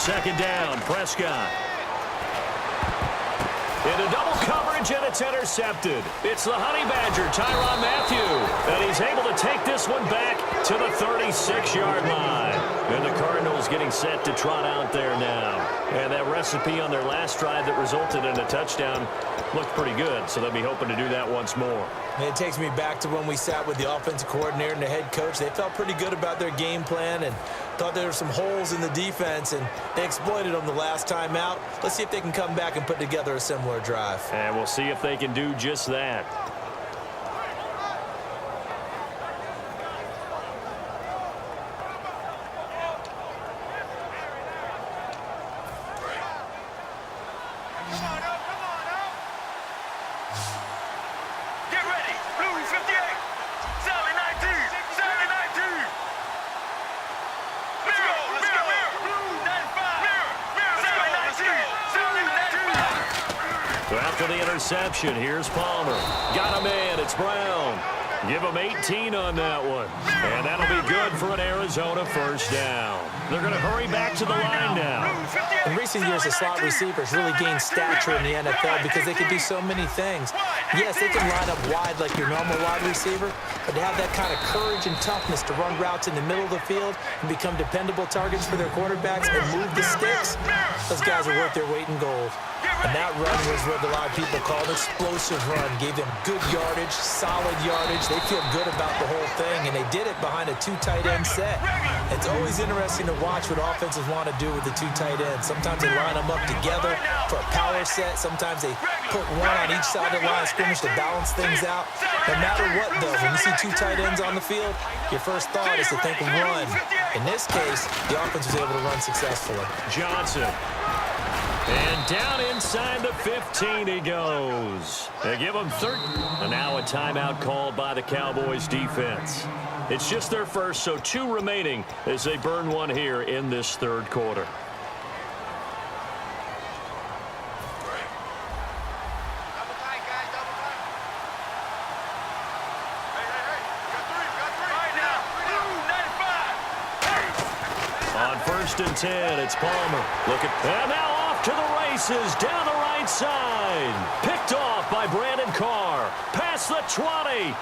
second down. Prescott. Into double coverage, and it's intercepted. It's the Honey Badger, Tyrann Mathieu. And he's able to take this one back to the 36-yard line. And the Cardinals getting set to trot out there now. And that recipe on their last drive that resulted in a touchdown looked pretty good, so they'll be hoping to do that once more. It takes me back to when we sat with the offensive coordinator and the head coach. They felt pretty good about their game plan and thought there were some holes in the defense, and they exploited them the last time out. Let's see if they can come back and put together a similar drive. And we'll see if they can do just that. After the interception, here's Palmer. Got him in. It's Brown. Give him 18 on that one. And that'll be good for an Arizona first down. They're going to hurry back to the line now. In recent years, the slot receivers really gained stature in the NFL because they can do so many things. Yes, they can line up wide like your normal wide receiver, but to have that kind of courage and toughness to run routes in the middle of the field and become dependable targets for their quarterbacks and move the sticks, those guys are worth their weight in gold. And that run was what a lot of people call an explosive run. Gave them good yardage, solid yardage. They feel good about the whole thing, and they did it behind a two tight end set. It's always interesting to watch what offenses want to do with the two tight ends. Sometimes they line them up together for a power set. Sometimes they put one on each side of the line of scrimmage to balance things out. No matter what, though, when you see two tight ends on the field, your first thought is to think run. In this case, the offense was able to run successfully. Johnson. And down inside the 15 he goes. They give him 30. And now a timeout called by the Cowboys defense. It's just their first, so 2 remaining as they burn one here in this third quarter. On 1st and 10, it's Palmer. Look at and now off to the races down the right side. Picked off by Brandon Carr. Past the 20.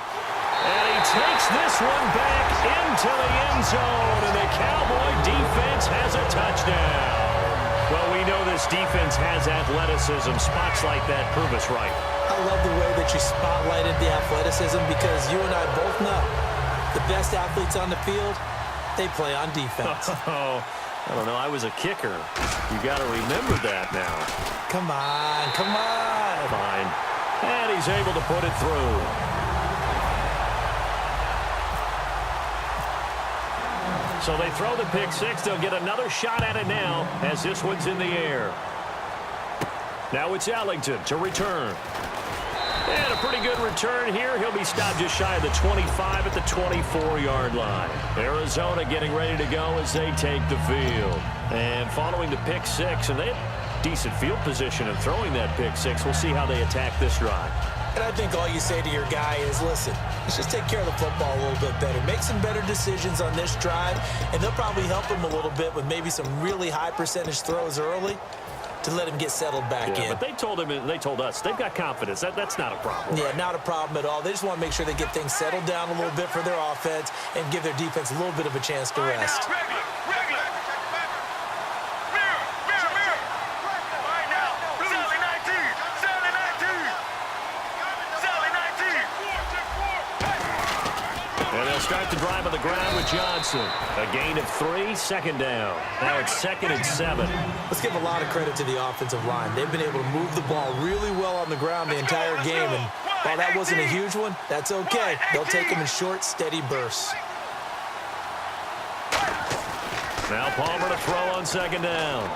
And he takes this one back into the end zone. And the Cowboy defense has a touchdown. Well, we know this defense has athleticism. Spots like that prove us right. I love the way that you spotlighted the athleticism because you and I both know the best athletes on the field, they play on defense. Oh, I don't know. I was a kicker. You got to remember that now. Come on, come on. Fine. And he's able to put it through. So they throw the pick six. They'll get another shot at it now as this one's in the air. Now it's Ellington to return. And a pretty good return here. He'll be stopped just shy of the 25 at the 24-yard line. Arizona getting ready to go as they take the field. And following the pick six, and they have decent field position in throwing that pick six. We'll see how they attack this drive. And I think all you say to your guy is, listen, let's just take care of the football a little bit better. Make some better decisions on this drive, and they'll probably help him a little bit with maybe some really high percentage throws early to let him get settled back in. But they told him, and they told us, they've got confidence. That's not a problem. Yeah, not a problem at all. They just want to make sure they get things settled down a little bit for their offense and give their defense a little bit of a chance to rest. Start the drive on the ground with Johnson. A gain of 3, second down. Now it's 2nd and 7. Let's give a lot of credit to the offensive line. They've been able to move the ball really well on the ground the entire game. And while that wasn't a huge one, that's okay. They'll take them in short, steady bursts. Now Palmer to throw on 2nd down.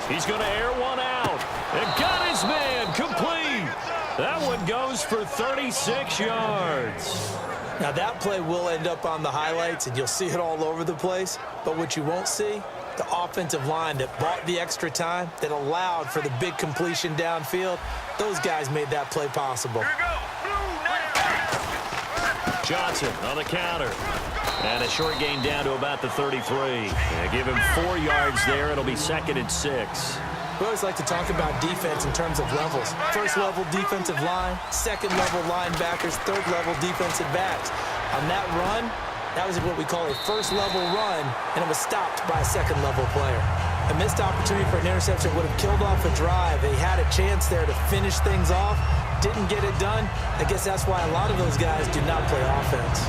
He's going to air one out. And got his man complete. That one goes for 36 yards. Now, that play will end up on the highlights, and you'll see it all over the place. But what you won't see, the offensive line that bought the extra time, that allowed for the big completion downfield, those guys made that play possible. Johnson on the counter. And a short gain down to about the 33. Give him 4 yards there. It'll be 2nd and 6. We always like to talk about defense in terms of levels. First level defensive line, second level linebackers, third level defensive backs. On that run, that was what we call a first level run, and it was stopped by a second level player. A missed opportunity for an interception would have killed off a drive. They had a chance there to finish things off, didn't get it done. I guess that's why a lot of those guys do not play offense.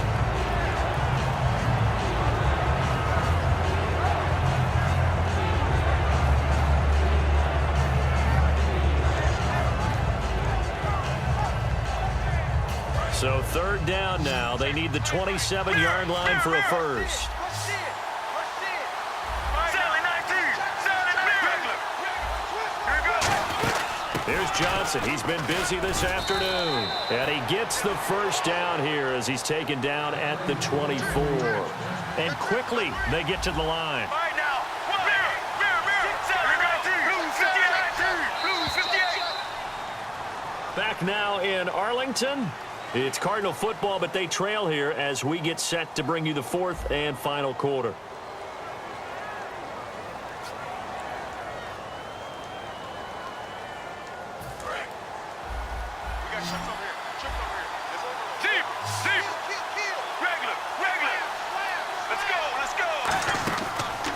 So 3rd down now. They need the 27-yard line for a first. Here's Johnson. He's been busy this afternoon. And he gets the first down here as he's taken down at the 24. And quickly they get to the line. Back now in Arlington. It's Cardinal football, but they trail here as we get set to bring you the 4th and final quarter.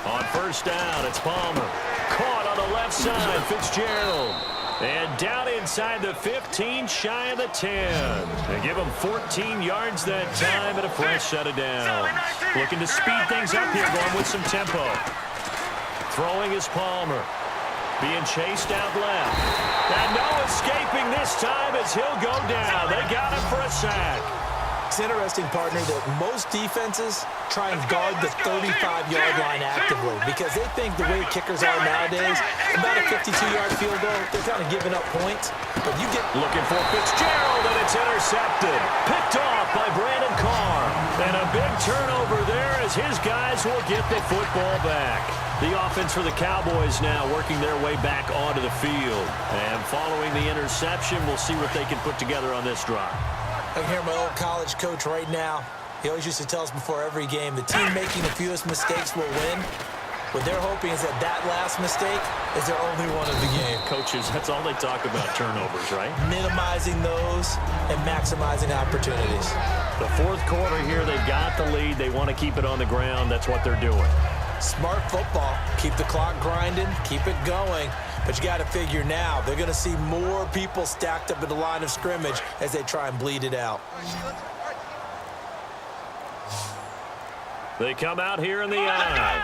On first down, it's Palmer. Caught on the left side, Fitzgerald. And down inside the 15, shy of the 10. They give him 14 yards that time and a fresh set of downs. Looking to speed things up here, going with some tempo. Throwing is Palmer. Being chased out left. And no escaping this time as he'll go down. They got him for a sack. It's interesting, partner, that most defenses try and guard the 35-yard line actively because they think the way kickers are nowadays, about a 52-yard field goal, they're kind of giving up points. But you get looking for Fitzgerald, and it's intercepted. Picked off by Brandon Carr. And a big turnover there as his guys will get the football back. The offense for the Cowboys now working their way back onto the field. And following the interception, we'll see what they can put together on this drive. I can hear my old college coach right now. He always used to tell us before every game, the team making the fewest mistakes will win. What they're hoping is that that last mistake is their only one of the game. Coaches, that's all they talk about, turnovers, right? Minimizing those and maximizing opportunities. The 4th quarter here, they've got the lead. They want to keep it on the ground. That's what they're doing. Smart football. Keep the clock grinding. Keep it going. But you got to figure now, they're going to see more people stacked up at the line of scrimmage as they try and bleed it out. They come out here in the eye.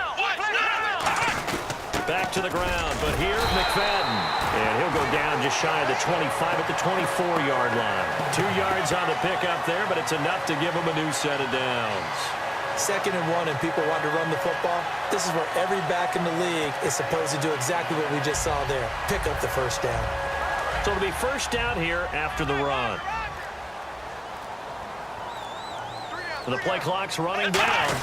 Back to the ground, but here's McFadden. And he'll go down just shy of the 25 at the 24-yard line. 2 yards on the pickup there, but it's enough to give him a new set of downs. 2nd and 1 and people want to run the football. This is where every back in the league is supposed to do exactly what we just saw there. Pick up the first down. So it'll be first down here after the run. The play clock's running down.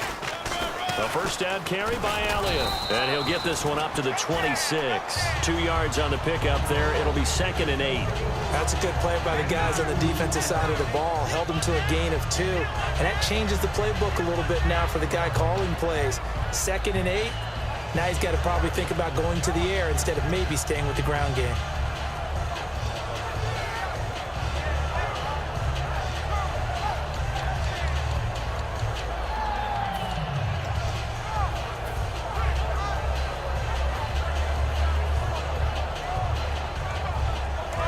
A first down carry by Elliott. And he'll get this one up to the 26. 2 yards on the pickup there. It'll be 2nd and 8. That's a good play by the guys on the defensive side of the ball. Held them to a gain of 2. And that changes the playbook a little bit now for the guy calling plays. 2nd and 8. Now he's got to probably think about going to the air instead of maybe staying with the ground game.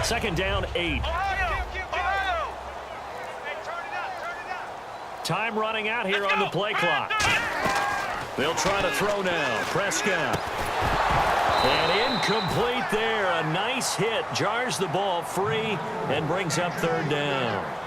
Second down, 8. Time running out here on the play clock. They'll try to throw now. Prescott. And incomplete there. A nice hit. Jars the ball free and brings up 3rd down.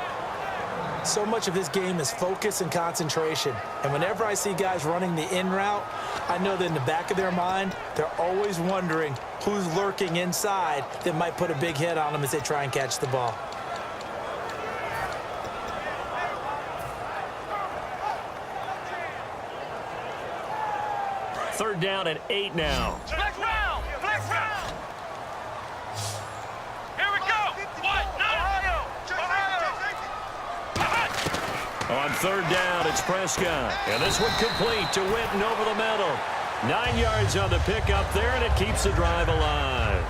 So much of this game is focus and concentration. And whenever I see guys running the in route, I know that in the back of their mind, they're always wondering who's lurking inside that might put a big hit on them as they try and catch the ball. Third down and 8 now. Flex round! Flex round! Here we go! What? No! A On third down, it's Prescott. And this one complete to Witten over the middle. 9 yards on the pickup there, and it keeps the drive alive.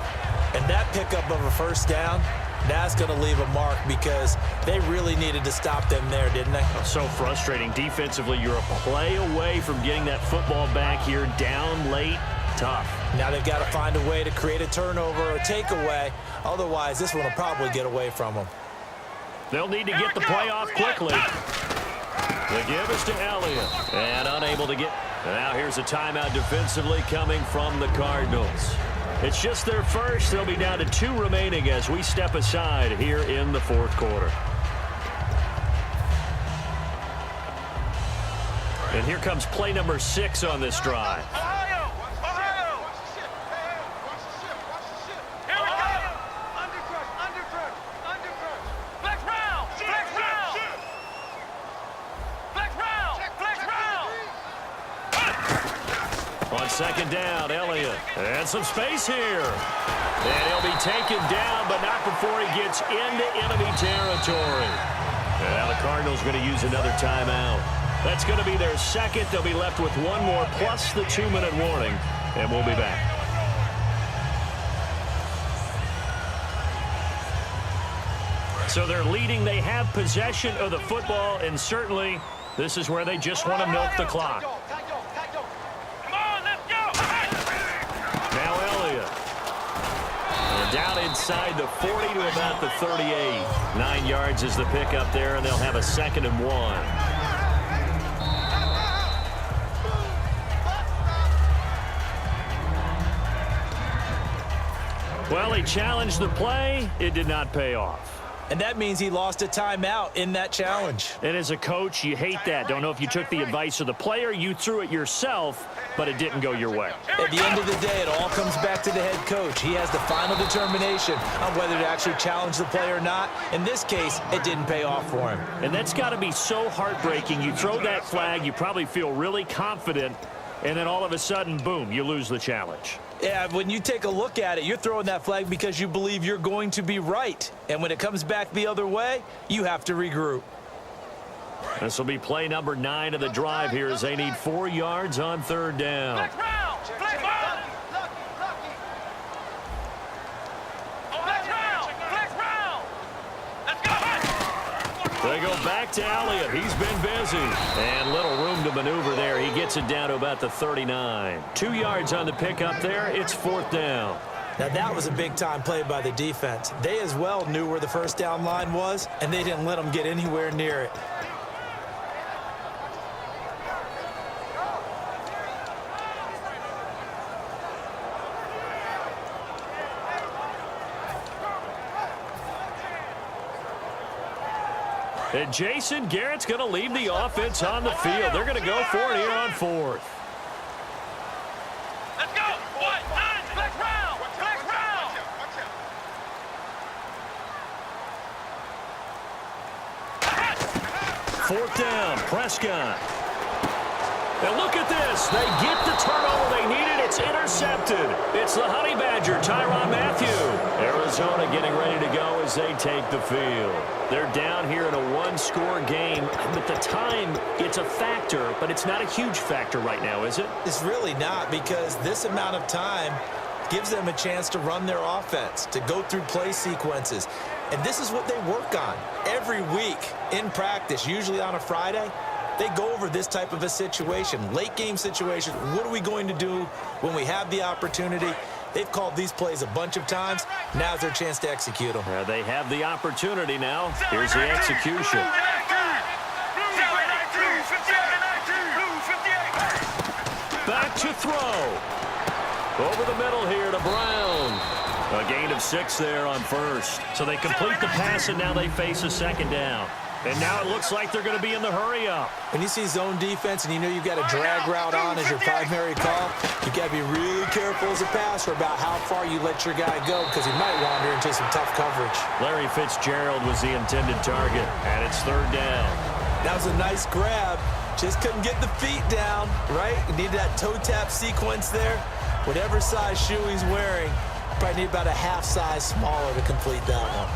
And that pickup of a first down, that's going to leave a mark because they really needed to stop them there, didn't they? So frustrating. Defensively, you're a play away from getting that football back here down late. Tough. Now they've got to find a way to create a turnover or takeaway. Otherwise, this one will probably get away from them. They'll need to get the play off quickly. The give is to Elliott. And unable to get... Now here's a timeout defensively coming from the Cardinals. It's just their first. They'll be down to 2 remaining as we step aside here in the fourth quarter. And here comes play number 6 on this drive. On second down, Elliott. And some space here. And he'll be taken down, but not before he gets into enemy territory. And now the Cardinals are going to use another timeout. That's going to be their second. They'll be left with one more plus the 2-minute warning. And we'll be back. So they're leading. They have possession of the football, and certainly this is where they just want to milk the clock. Down inside the 40 to about the 38. 9 yards is the pickup there, and they'll have a 2nd and 1. Well, he challenged the play. It did not pay off. And that means he lost a timeout in that challenge. And as a coach, you hate that. Don't know if you took the advice of the player, you threw it yourself, but it didn't go your way. At the end of the day, it all comes back to the head coach. He has the final determination on whether to actually challenge the play or not. In this case, it didn't pay off for him. And that's got to be so heartbreaking. You throw that flag, you probably feel really confident, and then all of a sudden, boom, you lose the challenge. Yeah, when you take a look at it, you're throwing that flag because you believe you're going to be right. And when it comes back the other way, you have to regroup. This will be play number 9 of the drive here as they need 4 yards on third down. They go back to Elliott. He's been busy. And little room to maneuver there. He gets it down to about the 39. 2 yards on the pickup there. It's 4th down. Now, that was a big-time play by the defense. They as well knew where the first down line was, and they didn't let them get anywhere near it. And Jason Garrett's going to leave the offense on the field. They're going to go for it here on 4th. Let's go. What? Flex round. Flex round. 4th down, Prescott. And look at this. They get the turnover they needed. It's intercepted. It's the Honey Badger, Tyrann Mathieu. Arizona getting ready to go as they take the field. They're down here in a 1-score game. But the time, it's a factor, but it's not a huge factor right now, is it? It's really not, because this amount of time gives them a chance to run their offense, to go through play sequences. And this is what they work on every week in practice, usually on a Friday. They go over this type of a situation, late game situation. What are we going to do when we have the opportunity? They've called these plays a bunch of times. Now's their chance to execute them. They have the opportunity now. Here's the execution. Back to throw. Over the middle here to Brown. A gain of 6 there on first. So they complete the pass, and now they face a 2nd down. And now it looks like they're going to be in the hurry-up. When you see zone defense and you know you've got a drag route on as your primary call, you've got to be really careful as a passer about how far you let your guy go, because he might wander into some tough coverage. Larry Fitzgerald was the intended target, and it's 3rd down. That was a nice grab. Just couldn't get the feet down, right? You need that toe tap sequence there. Whatever size shoe he's wearing, probably need about a half size smaller to complete that one.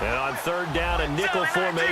And on third down, a nickel formation.